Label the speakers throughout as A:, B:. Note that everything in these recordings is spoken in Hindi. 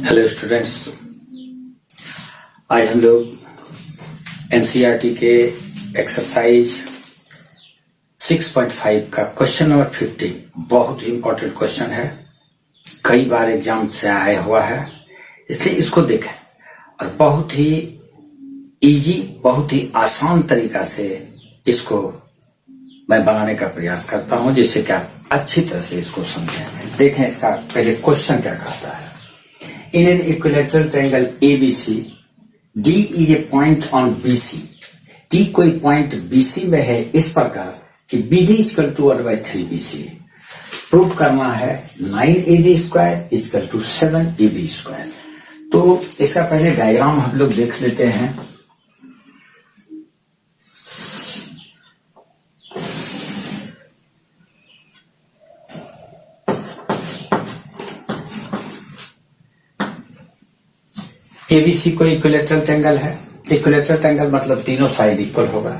A: हेलो स्टूडेंट्स, आज हम लोग एनसीईआरटी के एक्सरसाइज 6.5 का क्वेश्चन नंबर 50 बहुत ही इंपॉर्टेंट क्वेश्चन है। कई बार एग्जाम से आया हुआ है, इसलिए इसको देखें और बहुत ही इजी, बहुत ही आसान तरीका से इसको मैं बनाने का प्रयास करता हूं, जिससे कि आप अच्छी तरह से इसको समझें। देखें इसका पहले क्वेश्चन क्या कहता है। In an equilateral triangle ABC, D is a point on BC. D कोई पॉइंट BC में है इस प्रकार कि BD equal to 1/3BC। Proof करना है 9AD square equal to 7AB square. तो इसका पहले डायग्राम हम लोग देख लेते हैं। एबीसी कोई इक्विलैटरल ट्रायंगल है। इक्विलैटरल ट्रायंगल मतलब तीनों साइड इक्वल होगा।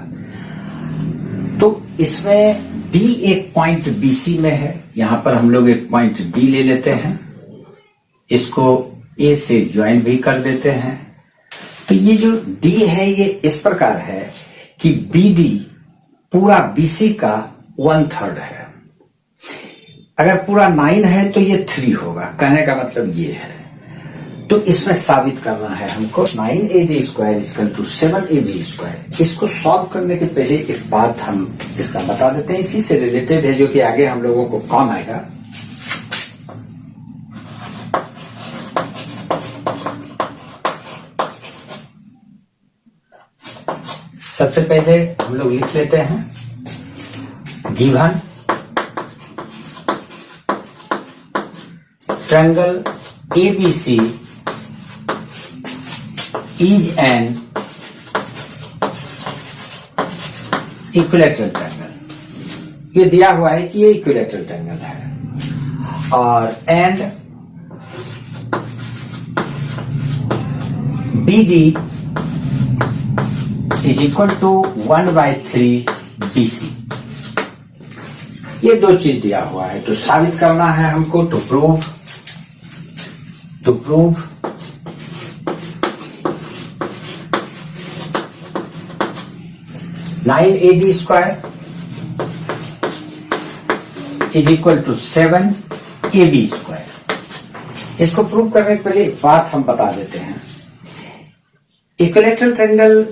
A: तो इसमें डी एक पॉइंट बीसी में है। यहां पर हम लोग एक पॉइंट डी ले लेते हैं, इसको ए से ज्वाइन भी कर देते हैं। तो ये जो डी है ये इस प्रकार है कि बीडी पूरा बीसी का 1/3 है। अगर पूरा 9 है तो ये 3 होगा। कहने का मतलब ये है। तो इसमें साबित करना है हमको 9AD square equal to 7AB square. इसको सॉल्व करने के पहले एक बात हम इसका बता देते हैं, इसी से रिलेटेड है, जो कि आगे हम लोगों को काम आएगा। सबसे पहले हम लोग लिख लेते हैं given triangle ABC is an equilateral triangle। ये दिया हुआ है कि ये इक्विलैटरल ट्रायंगल है और and BD is equal to 1/3BC। ये दो चीज दिया हुआ है, तो साबित करना है हमको। To prove 9AD square is equal to 7AB square. इसको प्रूव करने के पहले एक बात हम बता देते हैं। इक्विलैटरल ट्रायंगल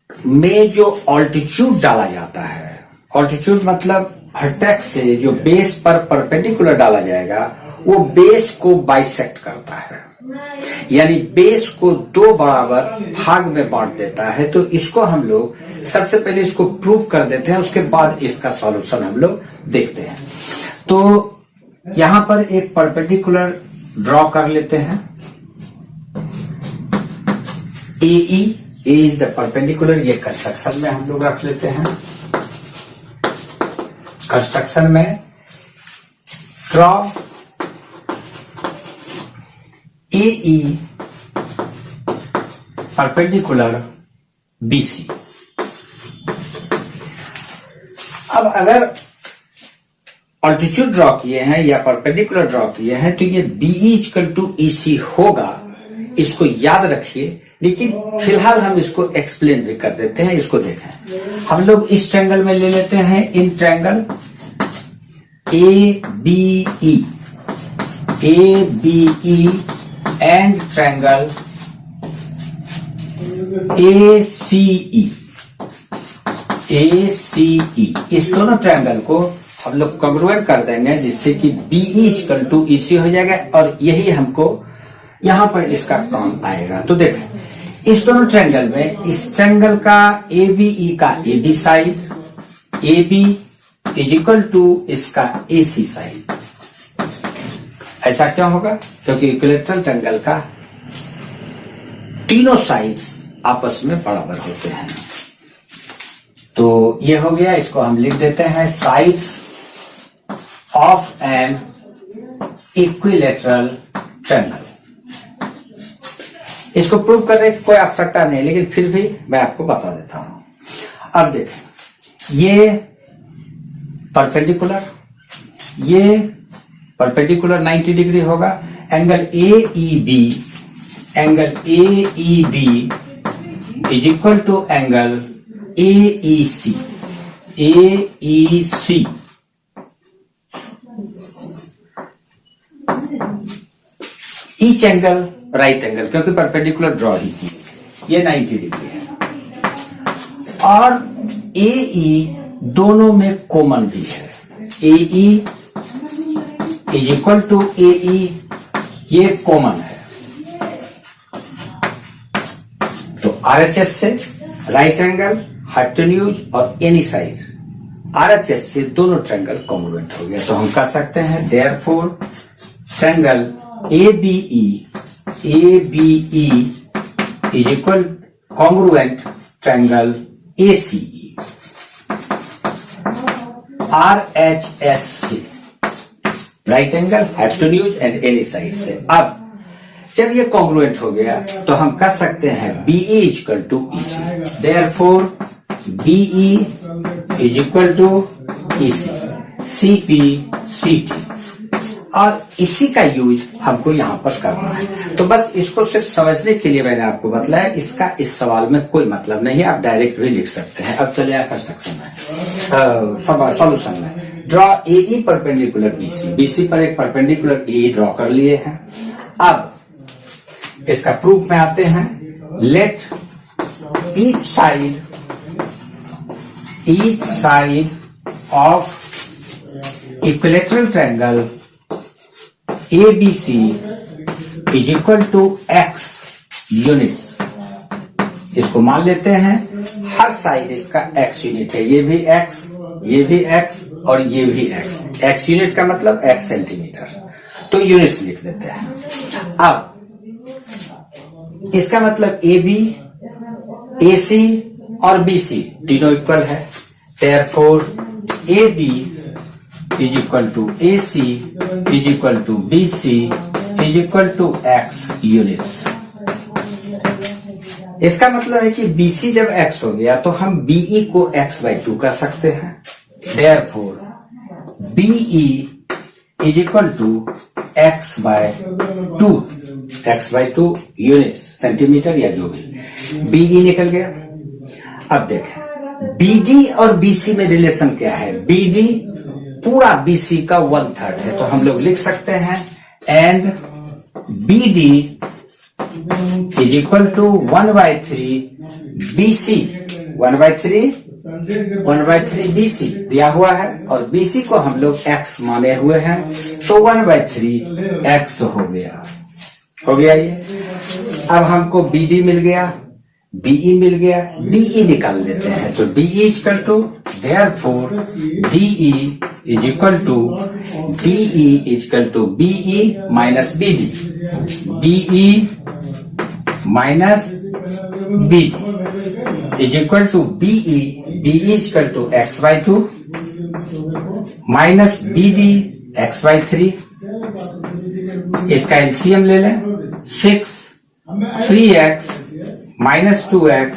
A: में जो ऑल्टीट्यूड डाला जाता है, ऑल्टीट्यूड मतलब वर्टेक्स से जो बेस पर परपेंडिकुलर डाला जाएगा, वो बेस को बाइसेक्ट करता है, यानी बेस को 2 बराबर भाग में बांट देता है। तो इसको हम लोग सबसे पहले इसको प्रूव कर देते हैं, उसके बाद इसका सॉल्यूशन हम लोग देखते हैं। तो यहां पर एक परपेंडिकुलर ड्रॉ कर लेते हैं। ए इज द परपेंडिकुलर, ये कंस्ट्रक्शन में हम लोग रख लेते हैं। कंस्ट्रक्शन में ड्रॉ AE परपेंडिकुलर BC। अब अगर ऑल्टीट्यूड ड्रॉ किए हैं या परपेंडिकुलर ड्रॉ किए हैं तो ये BE इक्वल टू EC होगा। इसको याद रखिए, लेकिन फिलहाल हम इसको एक्सप्लेन भी कर देते हैं। इसको देखें, हम लोग इस ट्रायंगल में ले लेते हैं in triangle ABE and triangle ACE। इस दोनों ट्रायंगल को हम लोग कॉन्ग्रुएंट कर देंगे, जिससे कि BE इक्वल टू EC हो जाएगा और यही हमको यहां पर इसका काम आएगा। तो देखें, इस दोनों ट्रायंगल में इस ट्रायंगल का ABE का AB side, AB is equal to इसका AC साइड। ऐसा क्यों होगा? क्योंकि इक्विलैटरल ट्रायंगल का तीनों साइड्स आपस में बराबर होते हैं। तो ये हो गया, इसको हम लिख देते हैं sides of an equilateral triangle. इसको प्रूव करने की कोई आवश्यकता नहीं, लेकिन फिर भी मैं आपको बता देता हूं। अब देखें, ये परपेंडिकुलर, ये परपेंडिकुलर 90 डिग्री होगा। Angle AEB is equal to angle AEC। Each angle right angle, क्योंकि परपेंडिकुलर ड्रॉ ही की, ये 90 डिग्री है। और AE दोनों में कॉमन भी है। AE is equal to AE, ये कॉमन है। तो RHS से राइट एंगल, हाइपोटेन्यूज और एनी साइड, RHS से दोनों ट्रायंगल कॉन्ग्रुएंट हो गया। तो हम कह सकते हैं therefore triangle ABE is equal congruent triangle ACE। RHS से right angle, hypotenuse and any side से। अब जब ये कॉन्ग्रुएंट हो गया तो हम कह सकते हैं BE is equal to EC। Therefore BE is equal to EC, CP CT। और इसी का यूज हमको यहां पर करना है। तो बस इसको सिर्फ समझने के लिए मैंने आपको बतलाया। इसका इस सवाल में कोई मतलब नहीं है, आप डायरेक्ट भी लिख सकते हैं। अब चलिए कंस्ट्रक्शन में, सॉल्यूशन में। ड्रॉ AE परपेंडिकुलर BC पर एक परपेंडिकुलर AE ड्रॉ कर लिए हैं। अब इसका प्रूफ में आते हैं। Let each side of equilateral triangle ABC is equal to X units. इसको मान लेते हैं हर साइड इसका X यूनिट है। ये भी X, ये भी X और ये भी X। X यूनिट का मतलब X सेंटीमीटर। तो यूनिट्स लिख देते हैं। अब इसका मतलब AB, AC और BC तीनों इक्वल है। Therefore AB is equal to AC is equal to BC is equal to X units. इसका मतलब है कि BC जब X हो गया तो हम BE को X/2 कर सकते हैं। Therefore BE is equal to X/2 units, centimetre या जो भी। BE निकल गया। अब देखें BD और BC में रिलेशन क्या है। BD पूरा BC का 1/3 है, तो हम लोग लिख सकते हैं and BD is equal to 1/3 BC। 1/3 BC दिया हुआ है और BC को हम लोग X माने हुए हैं, तो 1/3 X हो गया ये। अब हमको BD मिल गया, BE मिल गया, DE निकाल लेते हैं। तो DE is equal to, therefore DE is equal to BE minus BD। BE minus BD is equal to BE is equal to X/2 minus BD X/3। इसका एलसीएम ले लें। 3X minus 2X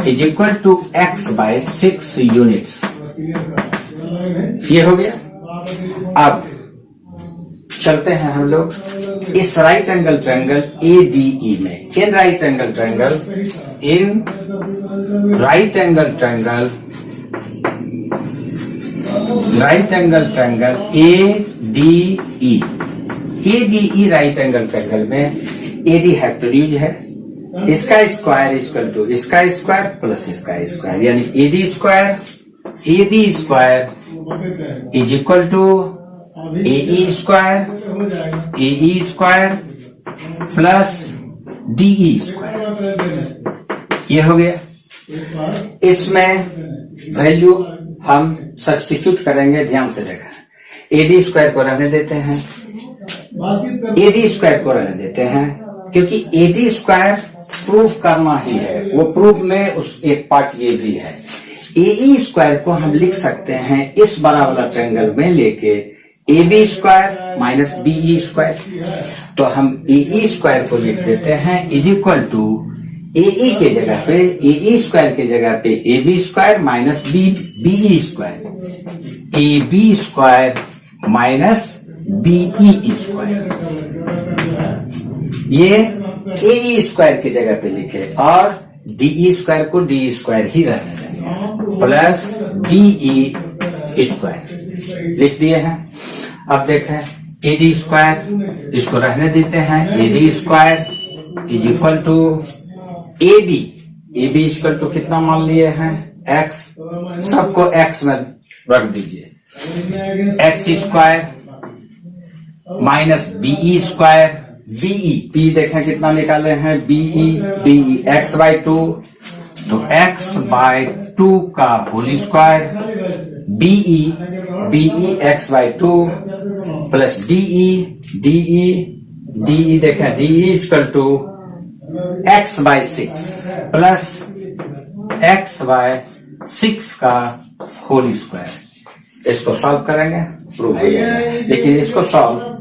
A: is equal to X/6 units. ये हो गया। अब चलते हैं हम लोग इस राइट एंगल ट्रायंगल ADE में। In right angle triangle ADE right angle triangle में AD हाइपोटेन्यूज है। इसका स्क्वायर इक्वल टू इसका स्क्वायर प्लस इसका स्क्वायर, यानी AD square is equal to AE square plus DE square. ये हो गया। इसमें वैल्यू हम सब्स्टिट्यूट करेंगे, ध्यान से देखा। AD स्क्वायर को रहने देते हैं, क्योंकि AD स्क्वायर प्रूफ करना ही है। वो प्रूफ में उस एक पार्ट ये भी है। AE स्क्वायर को हम लिख सकते हैं इस बड़ा वाला ट्रायंगल में लेके AB square minus BE square. तो हम AE स्क्वायर को लिख देते हैं इज इक्वल टू AE के जगह पे AE स्क्वायर के जगह पे AB square minus BE square, AB square minus BE square, ये AE स्क्वायर की जगह पे लिखे और DE स्क्वायर को DE स्क्वायर ही रहने देंगे प्लस DE स्क्वायर लिख दिए हैं। अब देखें AD स्क्वायर, इसको रहने देते हैं, AD square is equal to AB, AB equal to कितना मान लिए हैं X, सबको X में रख दीजिए, X square minus BE square, BE देखें कितना निकाले हैं BE X बाई 2, तो X बाई 2 का whole square, BE X by 2 plus DE देखें DE equal to X by 6 plus X by 6 का होल स्क्वायर। इसको सॉल्व करेंगे, प्रूव हो जाएगा, लेकिन इसको सॉल्व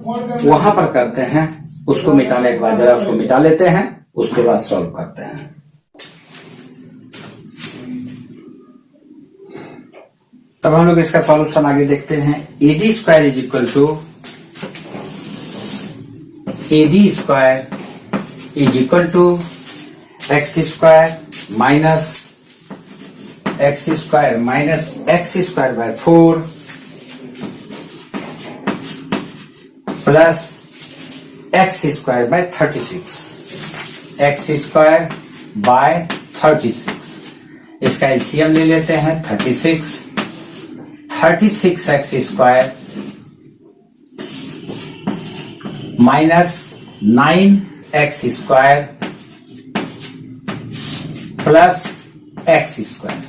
A: वहां पर करते हैं, उसको मिटाने के बाद जरा उसको मिटा लेते हैं, उसके बाद सॉल्व करते हैं। तब हम लोग इसका सॉल्यूशन आगे देखते हैं। AD square is equal to AD square is equal to X square minus X square minus X square by 4 प्लस X square by 36, X square by 36, इसका एलसीएम ले लेते हैं 36 X square minus 9X square plus X square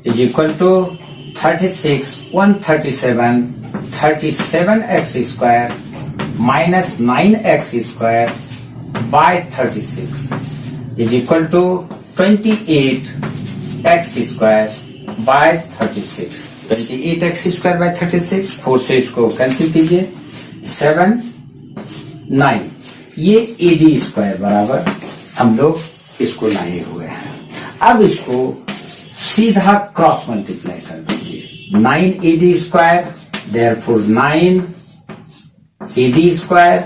A: is equal to 36 37X square minus 9X square by 36 is equal to 28X square by 36, 28X square by 36, 4 से इसको कैंसिल कीजिए, 7 9, ये AD स्क्वायर बराबर हम लोग इसको लाए हुए हैं। अब इसको सीधा क्रॉस मल्टीप्लाई कर दीजिए, 9AD square therefore 9AD square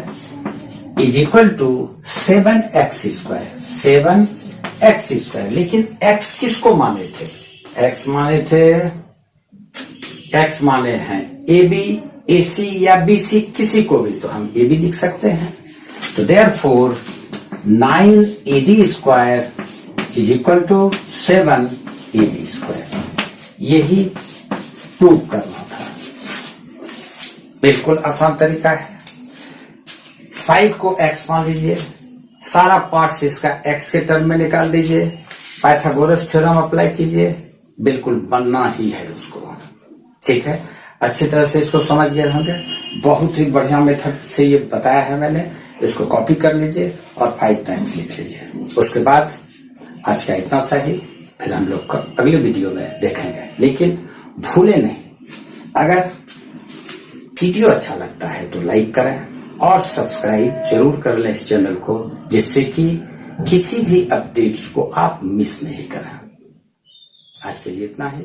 A: is equal to 7X square, 7X square, लेकिन X किसको माने थे, X माने हैं AB, AC या BC, किसी को भी, तो हम AB लिख सकते हैं। तो therefore 9AD square is equal to 7AD square, यही प्रूव करना था। बिल्कुल आसान तरीका है। साइड को X मान लीजिए, सारा पार्ट्स इसका X के टर्म में निकाल दीजिए, पाइथागोरस थ्योरम अप्लाई कीजिए, बिल्कुल बनना ही है उसको। ठीक है, अच्छी तरह से इसको समझ गए होंगे। बहुत ही बढ़िया मेथड से ये बताया है मैंने, इसको कॉपी कर लीजिए और 5 टाइम्स लिख लीजिए। उसके बाद आज का इतना सा ही, फिर हम लोग अगले वीडियो में देखेंगे। लेकिन भूले नहीं, अगर वीडियो अच्छा लगता है तो लाइक करें और सब्सक्राइब जरूर कर लें इस चैनल को, जिससे कि किसी भी अपडेट्स को आप मिस नहीं करें। आज के लिए इतना ही।